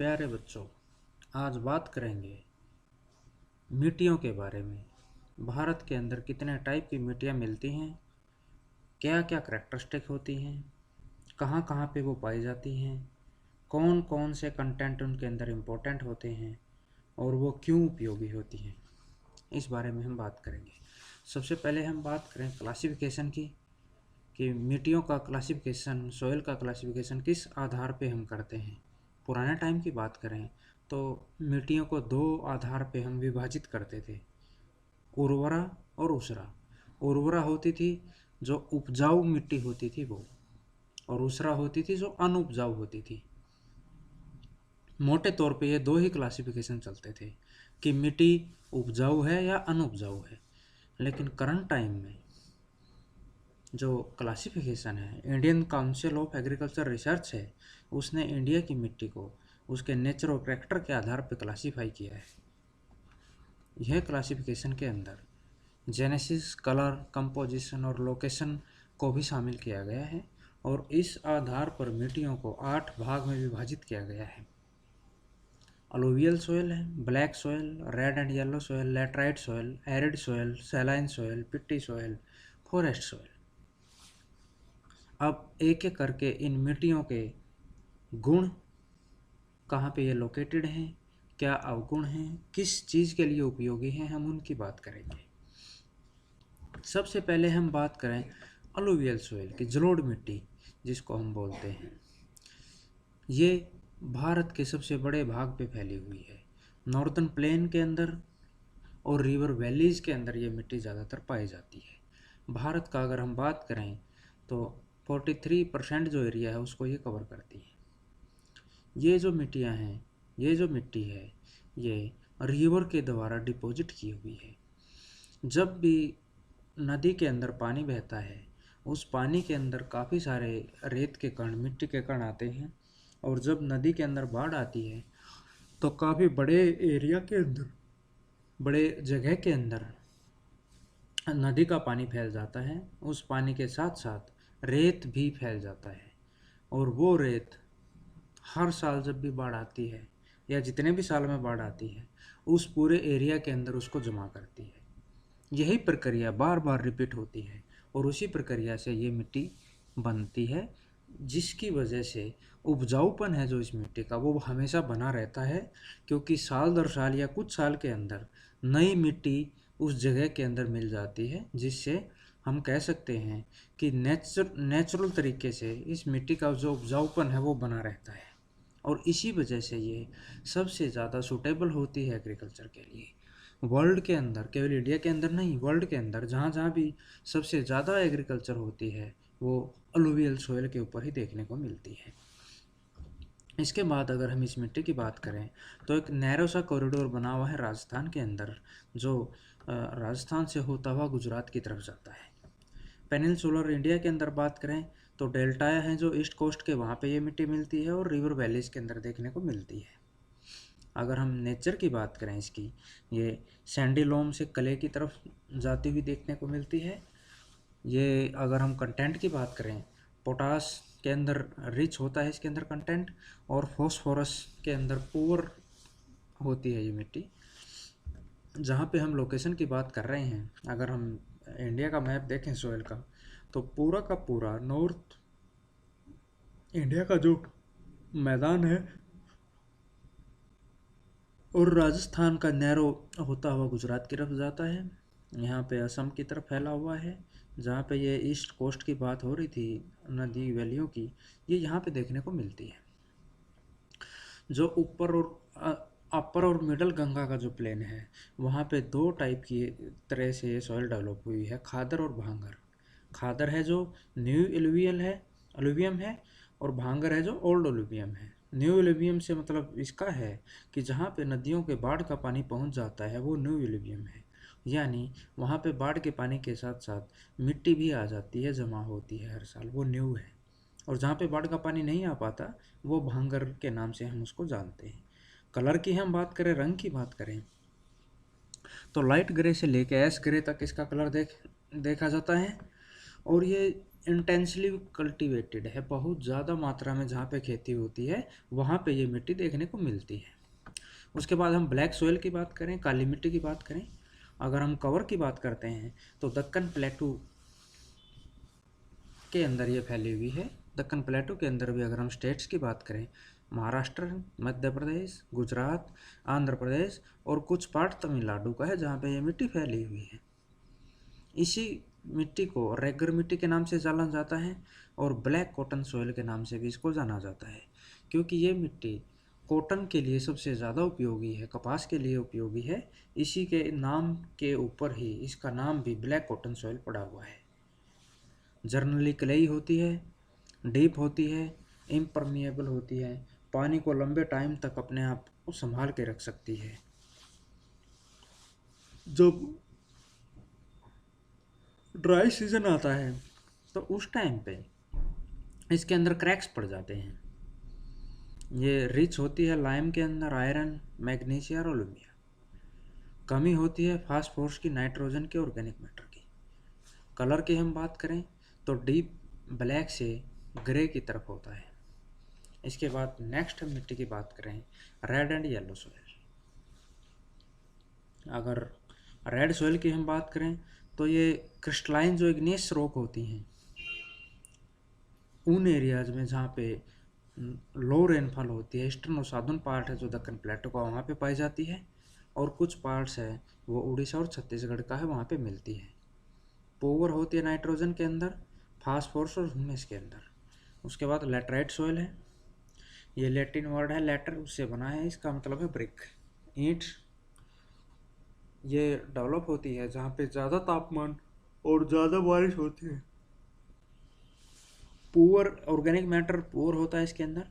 प्यारे बच्चों, आज बात करेंगे मिट्टियों के बारे में। भारत के अंदर कितने टाइप की मिट्टियाँ मिलती हैं, क्या क्या करैक्टरिस्टिक होती हैं, कहाँ कहाँ पे वो पाई जाती हैं, कौन कौन से कंटेंट उनके अंदर इम्पोर्टेंट होते हैं और वो क्यों उपयोगी होती हैं, इस बारे में हम बात करेंगे। सबसे पहले हम बात करें क्लासिफिकेशन की कि मिट्टियों का क्लासिफिकेशन, सॉइल का क्लासिफिकेशन किस आधार पे हम करते हैं। पुराने टाइम की बात करें तो मिट्टियों को दो आधार पे हम विभाजित करते थे, उर्वरा और उसरा। उर्वरा होती थी जो उपजाऊ मिट्टी होती थी वो, और उसरा होती थी जो अनउपजाऊ होती थी। मोटे तौर पे ये दो ही क्लासिफिकेशन चलते थे कि मिट्टी उपजाऊ है या अनउपजाऊ है। लेकिन करंट टाइम में जो क्लासिफिकेशन है, Indian council of agriculture research है, उसने इंडिया की मिट्टी को उसके नेचर और करैक्टर के आधार पर क्लासीफाई किया है। यह क्लासिफिकेशन के अंदर जेनेसिस, कलर, कंपोजिशन और लोकेशन को भी शामिल किया गया है, और इस आधार पर मिट्टियों को 8 भाग में विभाजित किया गया है। अलुवियल सॉइल है, black soil, red and yellow soil, laterite soil, arid soil, saline soil, peaty soil, forest soil. अब एक एक करके इन मिट्टियों के गुण, कहाँ पे ये लोकेटेड हैं, क्या अवगुण हैं, किस चीज़ के लिए उपयोगी हैं, हम उनकी बात करेंगे। सबसे पहले हम बात करें अलुवियल सॉइल की, जलोढ़ मिट्टी जिसको हम बोलते हैं। ये भारत के सबसे बड़े भाग पे फैली हुई है। नॉर्दर्न प्लेन के अंदर और रिवर वैलीज के अंदर ये मिट्टी ज़्यादातर पाई जाती है। भारत का अगर हम बात करें तो 43% जो एरिया है उसको ये कवर करती है। ये जो मिट्टियाँ हैं, ये जो मिट्टी है, ये रिवर के द्वारा डिपॉजिट की हुई है। जब भी नदी के अंदर पानी बहता है, उस पानी के अंदर काफ़ी सारे रेत के कण, मिट्टी के कण आते हैं, और जब नदी के अंदर बाढ़ आती है तो काफ़ी बड़े एरिया के अंदर, बड़े जगह के अंदर नदी का पानी फैल जाता है। उस पानी के साथ साथ रेत भी फैल जाता है, और वो रेत हर साल जब भी बाढ़ आती है या जितने भी साल में बाढ़ आती है, उस पूरे एरिया के अंदर उसको जमा करती है। यही प्रक्रिया बार बार रिपीट होती है, और उसी प्रक्रिया से ये मिट्टी बनती है, जिसकी वजह से उपजाऊपन है जो इस मिट्टी का वो हमेशा बना रहता है, क्योंकि साल दर साल या कुछ साल के अंदर नई मिट्टी उस जगह के अंदर मिल जाती है, जिससे हम कह सकते हैं कि नेचुरल तरीके से इस मिट्टी का जो उपजाऊपन है वो बना रहता है, और इसी वजह से ये सबसे ज़्यादा सूटेबल होती है एग्रीकल्चर के लिए। वर्ल्ड के अंदर, केवल इंडिया के अंदर नहीं, वर्ल्ड के अंदर जहाँ जहाँ भी सबसे ज़्यादा एग्रीकल्चर होती है वो अलुवियल सॉइल के ऊपर ही देखने को मिलती है। इसके बाद अगर हम इस मिट्टी की बात करें तो एक नैरो सा कॉरिडोर बना हुआ है राजस्थान के अंदर, जो राजस्थान से होता हुआ गुजरात की तरफ जाता है। पेनिनसुलर इंडिया के अंदर बात करें तो डेल्टाया है जो ईस्ट कोस्ट के, वहाँ पे ये मिट्टी मिलती है, और रिवर वैलीज के अंदर देखने को मिलती है। अगर हम नेचर की बात करें इसकी, ये सैंडी से क्ले की तरफ जाती हुई देखने को मिलती है। ये अगर हम कंटेंट की बात करें, पोटास के अंदर रिच होता है इसके अंदर कंटेंट, और फॉस्फोरस के अंदर पुअर होती है ये मिट्टी। जहाँ पे हम लोकेशन की बात कर रहे हैं, अगर हम इंडिया का मैप देखें सॉइल का, तो पूरा का पूरा नॉर्थ इंडिया का जो मैदान है और राजस्थान का नैरो होता हुआ गुजरात की तरफ जाता है, यहाँ पे असम की तरफ फैला हुआ है। जहाँ पे ये ईस्ट कोस्ट की बात हो रही थी नदी वैलियों की, ये यहाँ पे देखने को मिलती है। जो ऊपर और अपर और मिडल गंगा का जो प्लेन है, वहाँ पे दो टाइप की तरह से ये सॉइल डेवलप हुई है, खादर और भांगर। खादर है जो न्यू एलुवियल है, अलुवियम है, और भांगर है जो ओल्ड अलुवियम है। न्यू एलुवियम से मतलब इसका है कि जहाँ पे नदियों के बाढ़ का पानी पहुँच जाता है वो न्यू एलुवियम है, यानी वहाँ पे बाढ़ के पानी के साथ साथ मिट्टी भी आ जाती है, जमा होती है हर साल, वो न्यू है। और जहाँ पे बाढ़ का पानी नहीं आ पाता वो भांगर के नाम से हम उसको जानते हैं। कलर की हम बात करें, रंग की बात करें, तो लाइट ग्रे से लेके ऐश ग्रे तक इसका कलर देखा जाता है। और ये इंटेंसली कल्टीवेटेड है, बहुत ज़्यादा मात्रा में जहाँ पे खेती होती है वहाँ पे ये मिट्टी देखने को मिलती है। उसके बाद हम ब्लैक सोयल की बात करें, काली मिट्टी की बात करें, अगर हम कवर की बात करते हैं तो दक्कन प्लेटू के अंदर ये फैली हुई है। दक्कन प्लेटू के अंदर भी अगर हम स्टेट्स की बात करें, महाराष्ट्र, मध्य प्रदेश, गुजरात, आंध्र प्रदेश और कुछ पार्ट तमिलनाडु का है जहाँ पे ये मिट्टी फैली हुई है। इसी मिट्टी को रेगर मिट्टी के नाम से जाना जाता है और ब्लैक कॉटन सोयल के नाम से भी इसको जाना जाता है, क्योंकि ये मिट्टी कॉटन के लिए सबसे ज़्यादा उपयोगी है, कपास के लिए उपयोगी है। इसी के नाम के ऊपर ही इसका नाम भी ब्लैक कॉटन सोयल पड़ा हुआ है। जर्नली क्लेई होती है, डीप होती है, इम्परमिएबल होती है, पानी को लंबे टाइम तक अपने आप को संभाल के रख सकती है। जब ड्राई सीजन आता है तो उस टाइम पे इसके अंदर क्रैक्स पड़ जाते हैं। ये रिच होती है लाइम के अंदर आयरन, मैग्नीशिया और एल्यूमिनियम। कमी होती है फास्फोरस की, नाइट्रोजन की, ऑर्गेनिक मैटर की। कलर की हम बात करें तो डीप ब्लैक से ग्रे की तरफ होता है। इसके बाद नेक्स्ट हम मिट्टी की बात करें, रेड एंड येलो सोयल। अगर रेड सोयल की हम बात करें तो ये क्रिस्टलाइन जो इग्नियस रॉक होती हैं उन एरियाज में जहाँ पे लो रेनफॉल होती है, ईस्टर्न और साउदर्न पार्ट है जो दक्कन प्लेटो का, वहाँ पे पाई जाती है, और कुछ पार्ट्स है वो उड़ीसा और छत्तीसगढ़ का है, वहाँ पे मिलती है। पोवर होती है नाइट्रोजन के अंदर, फास्फोरस और ह्यूमस के अंदर। उसके बाद लेटराइट सोयल है, ये लैटिन वर्ड है लेटर, उससे बना है, इसका मतलब है ब्रिक, ईंट। ये डेवलप होती है जहाँ पे ज़्यादा तापमान और ज़्यादा बारिश होती है। पुअर ऑर्गेनिक मैटर पुअर होता है इसके अंदर,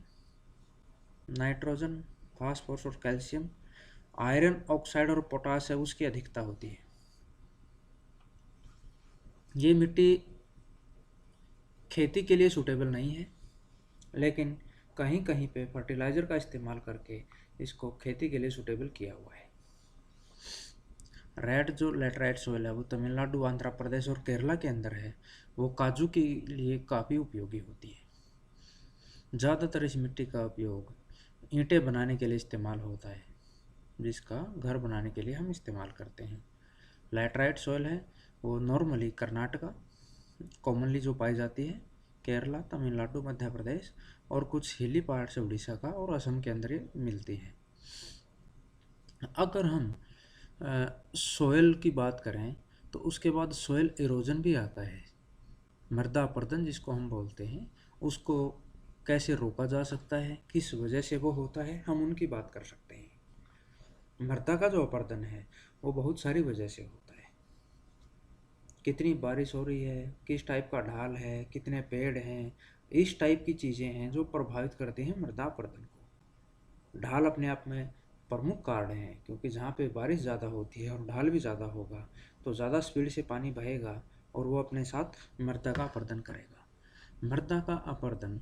नाइट्रोजन, फास्फोरस और कैल्शियम, आयरन ऑक्साइड और पोटास है उसकी अधिकता होती है। ये मिट्टी खेती के लिए सूटेबल नहीं है, लेकिन कहीं कहीं पे फर्टिलाइज़र का इस्तेमाल करके इसको खेती के लिए सूटेबल किया हुआ है। रेड जो लेटराइट सोयल है वो तमिलनाडु, आंध्र प्रदेश और केरला के अंदर है, वो काजू के लिए काफ़ी उपयोगी होती है। ज़्यादातर इस मिट्टी का उपयोग ईंटें बनाने के लिए इस्तेमाल होता है, जिसका घर बनाने के लिए हम इस्तेमाल करते हैं। लैटराइट सॉइल है वो नॉर्मली कर्नाटका कॉमनली जो पाई जाती है, केरला, तमिलनाडु, मध्य प्रदेश और कुछ हिली पार्ट से उड़ीसा का और असम के अंदर ये मिलती है। अगर हम सोयल की बात करें तो उसके बाद सोयल इरोजन भी आता है, मृदा अपरदन जिसको हम बोलते हैं, उसको कैसे रोका जा सकता है, किस वजह से वो होता है, हम उनकी बात कर सकते हैं। मृदा का जो अपरदन है वो बहुत सारी वजह से होता है, कितनी बारिश हो रही है, किस टाइप का ढाल है, कितने पेड़ हैं, इस टाइप की चीज़ें हैं जो प्रभावित करती हैं मृदा अपरदन को। ढाल अपने आप में प्रमुख कारण है, क्योंकि जहाँ पे बारिश ज़्यादा होती है और ढाल भी ज़्यादा होगा तो ज़्यादा स्पीड से पानी बहेगा और वो अपने साथ मृदा का अपरदन करेगा। मृदा का अपरदन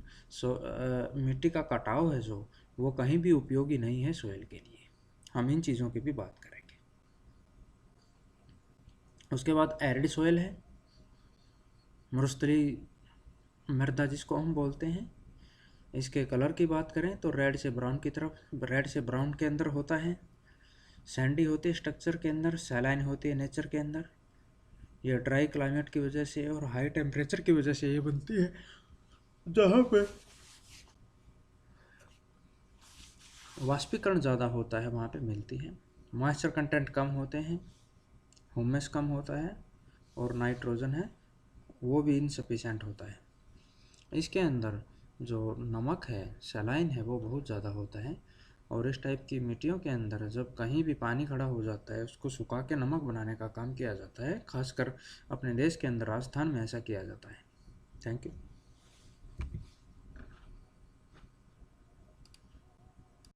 मिट्टी का कटाव है जो वो कहीं भी उपयोगी नहीं है सोयल के लिए। हम इन चीज़ों की भी बात करेंगे। उसके बाद एरिड सोयल है, मरुस्थली मृदा जिसको हम बोलते हैं। इसके कलर की बात करें तो रेड से ब्राउन की तरफ, रेड से ब्राउन के अंदर होता है। सैंडी होती है स्ट्रक्चर के अंदर, सैलाइन होती है नेचर के अंदर। यह ड्राई क्लाइमेट की वजह से और हाई टेम्परेचर की वजह से ये बनती है, जहाँ पे वाष्पीकरण ज़्यादा होता है वहाँ पे मिलती है। मॉइस्चर कंटेंट कम होते हैं, ह्यूमस कम होता है और नाइट्रोजन है वो भी इनसफिशेंट होता है। इसके अंदर जो नमक है, सलाइन है, वो बहुत ज़्यादा होता है। और इस टाइप की मिट्टियों के अंदर जब कहीं भी पानी खड़ा हो जाता है उसको सुखा के नमक बनाने का काम किया जाता है, खासकर अपने देश के अंदर राजस्थान में ऐसा किया जाता है। Thank you.